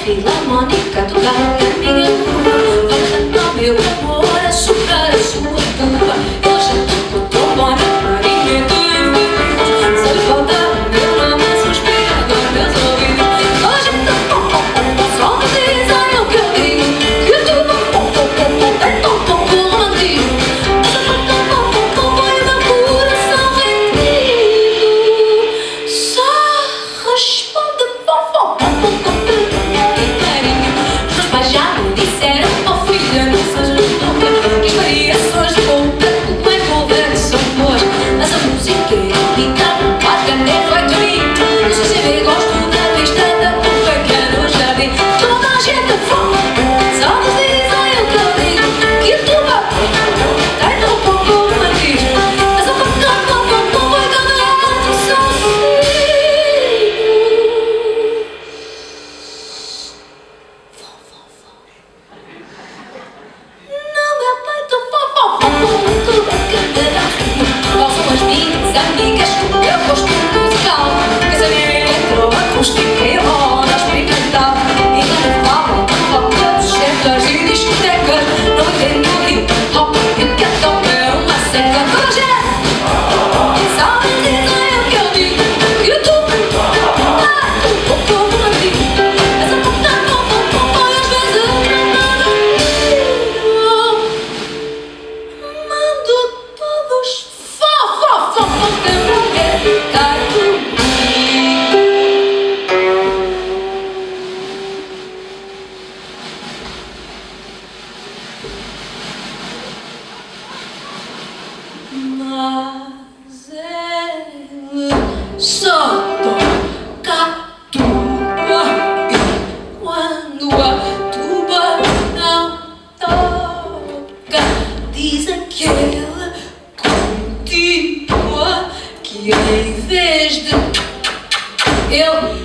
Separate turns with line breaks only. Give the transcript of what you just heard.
filarmónica tocar na minha rua. Vai cantar meu amor, açúcar a sua culpa. Eu já tô tão bom na farinha do infinito. Só lhe falta o meu nome, suspirador, meus ouvidos. Hoje tô só me diz aí o que eu digo. Que tu tem tão pouco romântico. Vai meu coração rendido. Só responde fofo. Já me disseram, oh filha, não sejas louca, que as variações de conta o que envolver são boas, mas a música é rica, faz grande efeito a mim. No CCB gosto da vista da boca que é no jardim. Toda a gente fala, só nos dizem o que eu digo, que tu tem tão pouco romantismo, mas a boca vai ganhar sozinho. Qual são as minhas amigas com o meu gosto musical? Que sabia eletroacústica e roda experimental. E quando falam de rock, discotecas e discotecas, não entendo hip hop e o que é top é uma seca. Toda a gente sabe dizer o que eu digo, que tu um pouco romântico, mas a boca não às vezes mando todos fofo que não quer ficar comigo. Mas ele só toca tuba e quando a tuba não toca, dizem que ele continua, que em vez de ele